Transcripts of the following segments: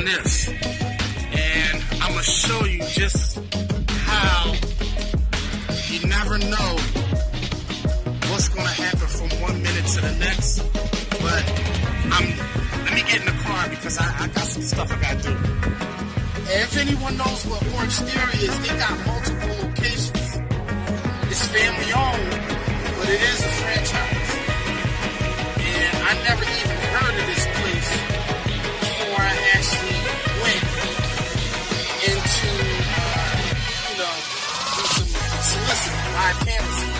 on this, and I'm gonna show you just how you never know what's gonna happen from 1 minute to the next. But let me get in the car because I got some stuff I gotta do. And if anyone knows what Orange Theory is, they got multiple locations. It's family owned, but it is a franchise. And I never even heard of this place before I actually went into, do some soliciting, live canvassing.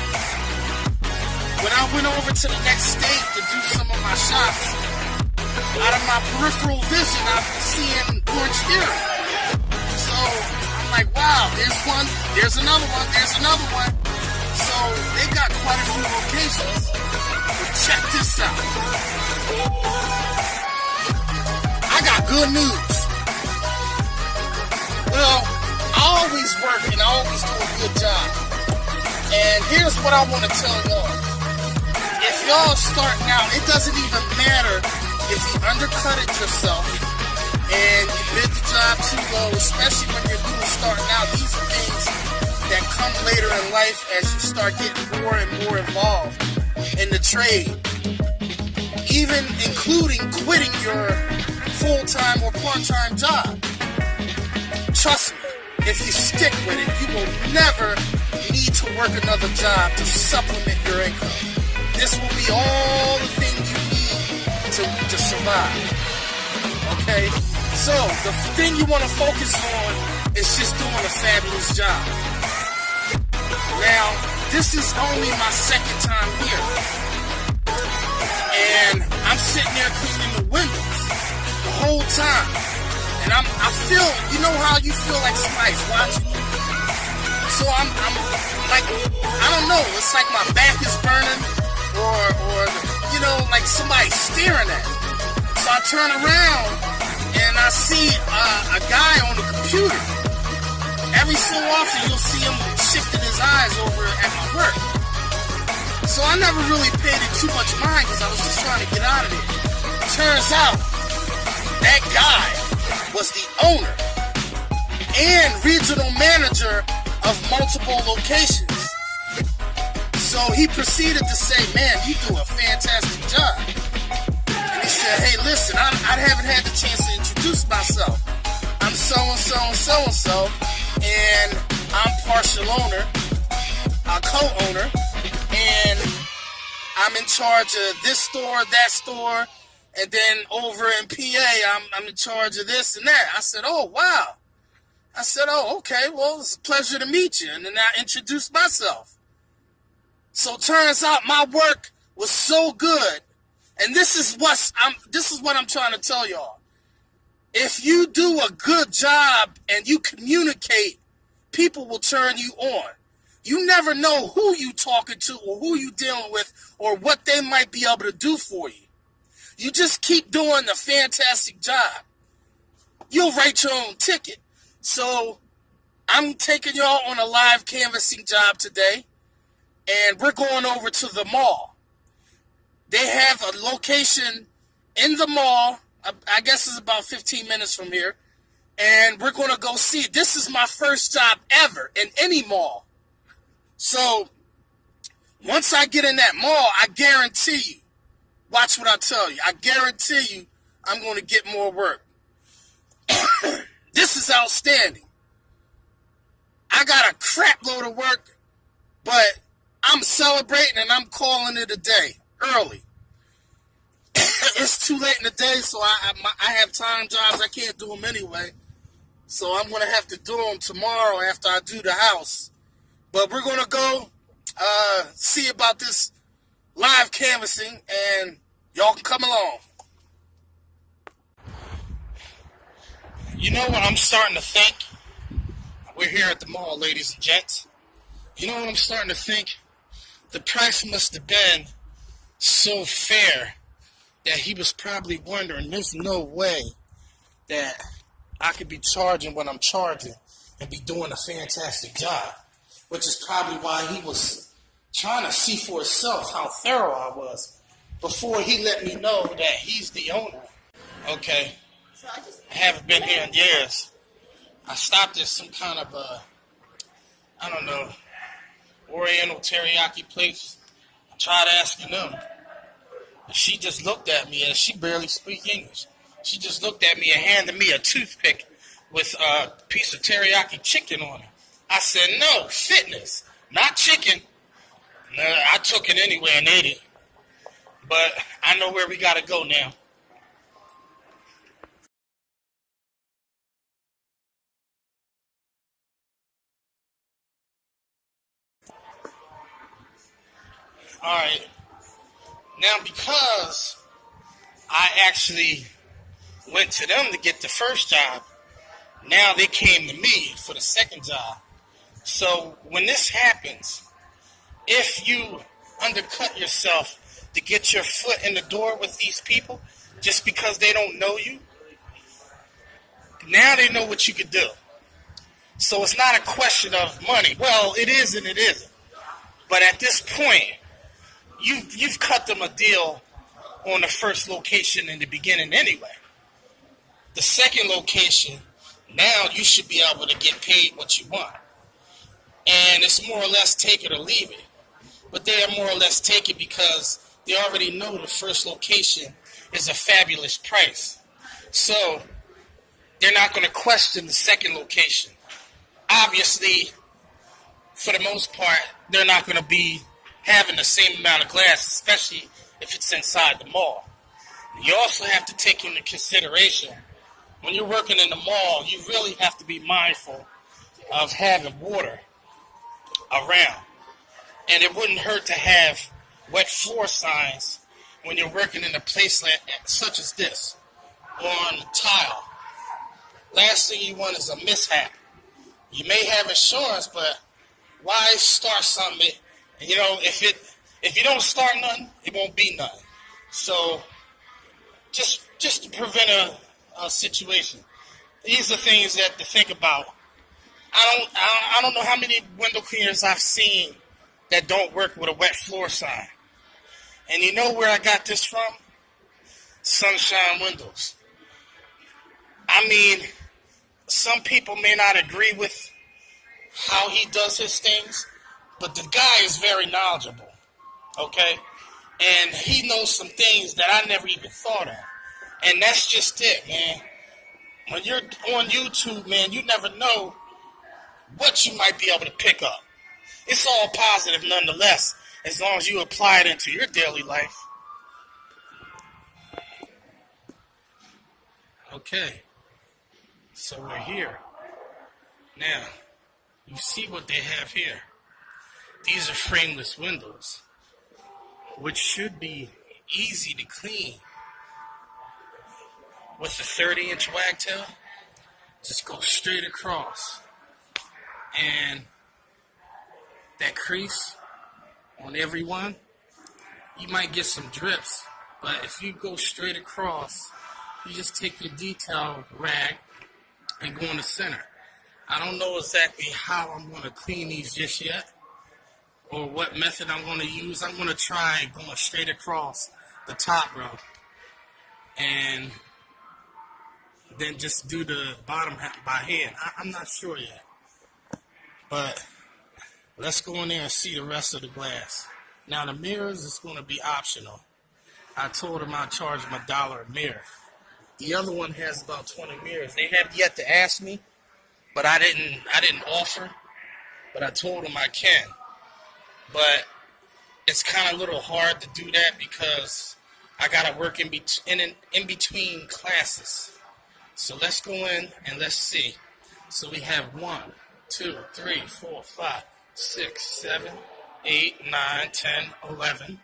When I went over to the next state to do some of my shots, out of my peripheral vision, I've been seeing Orange Theory. So I'm like, wow, there's one, there's another one, there's another one. So they got quite a few locations. But check this out. I got good news. Well, I always work and I always do a good job. And here's what I want to tell y'all. If y'all starting out, it doesn't even matter if you undercut it yourself and you bid the job too low, especially when you're new and starting out. These are things that come later in life as you start getting more and more involved in the trade. Even including quitting your full-time or part-time job. Trust me, if you stick with it, you will never need to work another job to supplement your income. This will be all the thing you need to survive. Okay? So, the thing you want to focus on is just doing a fabulous job. Now, this is only my second time here. And I'm sitting there cleaning the windows the whole time. And I feel, you know how you feel like somebody's watching you? So I'm like, I don't know, it's like my back is burning or like somebody's staring at me. So I turn around and I see a guy on the computer. Every so often you'll see him shifting his eyes over at my work. So I never really paid it too much mind because I was just trying to get out of there. Turns out that guy was the owner and regional manager of multiple locations. So he proceeded to say, man, you do a fantastic job. And he said, hey, listen, I haven't had the chance to introduce myself. I'm so-and-so and so-and-so, and I'm partial owner, co-owner, and I'm in charge of this store, that store, and then over in PA, I'm in charge of this and that. I said, oh, wow. I said, oh, okay, well, it's a pleasure to meet you. And then I introduced myself. So it turns out my work was so good. And this is what I'm trying to tell y'all. If you do a good job and you communicate, people will turn you on. You never know who you talking to or who you dealing with or what they might be able to do for you. You just keep doing a fantastic job. You'll write your own ticket. So I'm taking y'all on a live canvassing job today, and we're going over to the mall. They have a location in the mall. I guess it's about 15 minutes from here, and we're going to go see it. This is my first job ever in any mall. So once I get in that mall, I guarantee you, watch what I tell you. I guarantee you I'm going to get more work. This is outstanding. I got a crap load of work, but I'm celebrating and I'm calling it a day early. It's too late in the day, so I have time jobs. I can't do them anyway. So I'm going to have to do them tomorrow after I do the house. But we're going to go see about this live canvassing, and y'all can come along. You know what I'm starting to think? We're here at the mall, ladies and gents. You know what I'm starting to think? The price must have been so fair that he was probably wondering, there's no way that I could be charging what I'm charging and be doing a fantastic job. Which is probably why he was trying to see for himself how thorough I was before he let me know that he's the owner. Okay, I haven't been here in years. I stopped at some kind of I don't know, Oriental teriyaki place. I tried asking them. And she just looked at me, and she barely speaks English. She just looked at me and handed me a toothpick with a piece of teriyaki chicken on it. I said, no, fitness, not chicken. No, I took it anyway and ate it. But I know where we got to go now. All right. Now, because I actually went to them to get the first job, now they came to me for the second job. So when this happens, if you undercut yourself to get your foot in the door with these people just because they don't know you, now they know what you could do. So it's not a question of money. Well, it is and it isn't. But at this point, you've cut them a deal on the first location in the beginning anyway. The second location, now you should be able to get paid what you want. And it's more or less take it or leave it. But they are more or less take it because they already know the first location is a fabulous price. So they're not going to question the second location. Obviously, for the most part, they're not going to be having the same amount of glass, especially if it's inside the mall. You also have to take into consideration, when you're working in the mall, you really have to be mindful of having water around. And it wouldn't hurt to have wet floor signs when you're working in a place such as this, on tile. Last thing you want is a mishap. You may have insurance, but why start something? You know, if you don't start nothing, it won't be nothing. So just to prevent a situation, these are things that to think about. I don't know how many window cleaners I've seen that don't work with a wet floor sign. And you know where I got this from? Sunshine Windows. I mean, some people may not agree with how he does his things, but the guy is very knowledgeable, okay? And he knows some things that I never even thought of. And that's just it, man. When you're on YouTube, man, you never know what you might be able to pick up. It's all positive nonetheless, as long as you apply it into your daily life. Okay, so we're here. Now, you see what they have here. These are frameless windows, which should be easy to clean. With the 30-inch Wagtail, just go straight across. And that crease on every one, you might get some drips, but if you go straight across, you just take your detail rag and go in the center. I don't know exactly how I'm going to clean these just yet, or what method I'm going to use. I'm going to try going straight across the top row, and then just do the bottom by hand. I'm not sure yet. But let's go in there and see the rest of the glass. Now the mirrors is going to be optional. I told them I'd charge them $1 a mirror. The other one has about 20 mirrors. They have yet to ask me, but I didn't offer. But I told them I can. But it's kind of a little hard to do that because I got to work in between classes. So let's go in and let's see. So we have 1, 2, 3, 4, 5, 6, 7, 8, 9, 10, 11.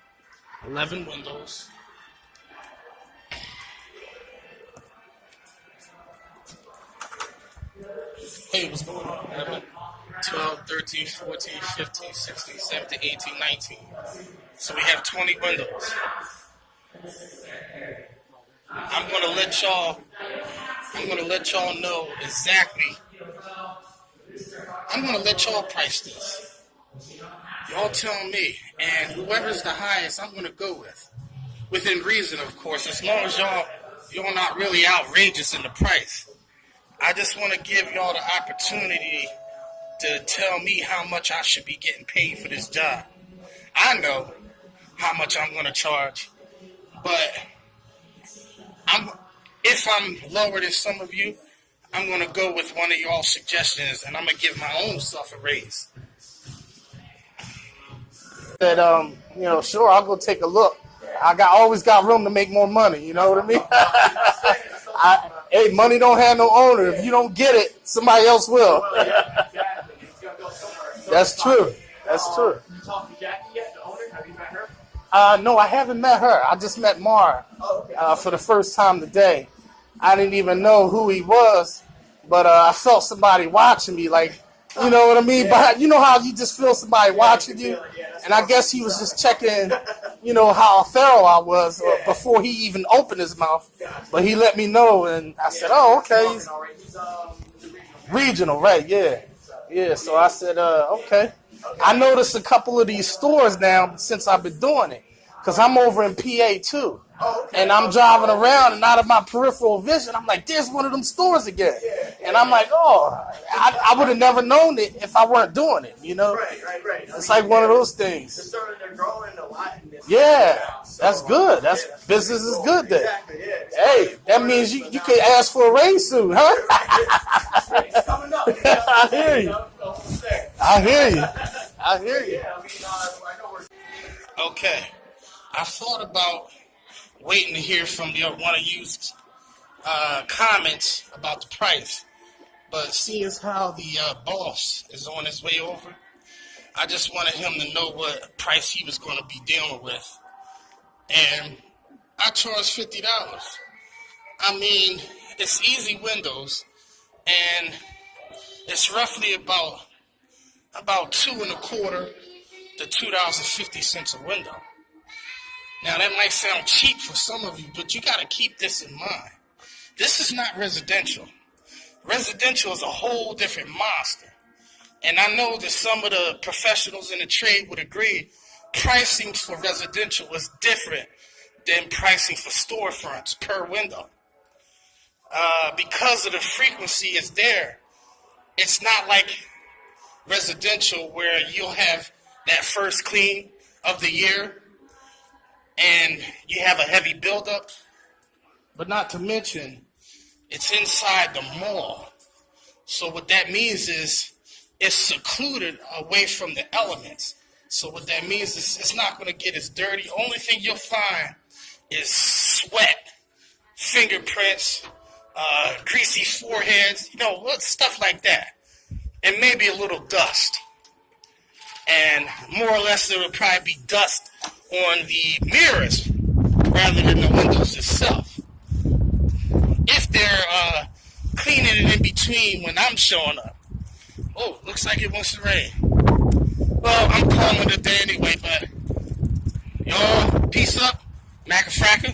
11 windows. Hey, what's going on, 11, 12, 13, 14, 15, 16, 17, 18, 19. So we have 20 windows. I'm gonna let y'all know exactly. I'm gonna let y'all price this. Y'all tell me, and whoever's the highest, I'm gonna go with. Within reason, of course, as long as y'all you're not really outrageous in the price. I just want to give y'all the opportunity to tell me how much I should be getting paid for this job. I know how much I'm going to charge, but if I'm lower than some of you, I'm going to go with one of y'all's suggestions, and I'm going to give my own self a raise. That, sure, I'll go take a look. Always got room to make more money, you know what I mean? Hey, money don't have no owner. If you don't get it, somebody else will. That's true. That's true. You talked to Jackie yet, the owner? Have you met her? No, I haven't met her. I just met Mar for the first time today. I didn't even know who he was, but I felt somebody watching me, like, you know what I mean? But you know how you just feel somebody watching you? And I guess he was just checking, how thorough I was before he even opened his mouth. But he let me know, and I said, oh, okay. He's regional, right, yeah. Yeah, so I said, okay. I noticed a couple of these stores now since I've been doing it, because I'm over in PA too. And I'm driving around, and out of my peripheral vision, I'm like, there's one of them stores again. And I'm like, I would have never known it if I weren't doing it, Right. It's like one of those things. They're growing a lot in this. Yeah, that's good. Business is good there. Exactly, yeah. Hey, that means you can ask for a raise soon, huh? It's coming up. I hear you. I hear you. Okay. I thought about waiting to hear from one of you's comments about the price. But seeing as how the boss is on his way over, I just wanted him to know what price he was going to be dealing with. And I charge $50. I mean, it's easy windows, and it's roughly about $2.25 to $2.50 a window. Now, that might sound cheap for some of you, but you got to keep this in mind. This is not residential. Residential is a whole different monster. And I know that some of the professionals in the trade would agree, pricing for residential is different than pricing for storefronts per window. Because of the frequency is there, it's not like residential where you'll have that first clean of the year and you have a heavy buildup. But not to mention, it's inside the mall. So what that means is it's secluded away from the elements. So what that means is it's not going to get as dirty. Only thing you'll find is sweat, fingerprints, greasy foreheads, stuff like that. And maybe a little dust. And more or less there will probably be dust on the mirrors rather than the windows itself. If they're cleaning it in between when I'm showing up. Oh, looks like it wants to rain. Well, I'm calling it a day anyway, but y'all, peace up, Mac-a-fracka.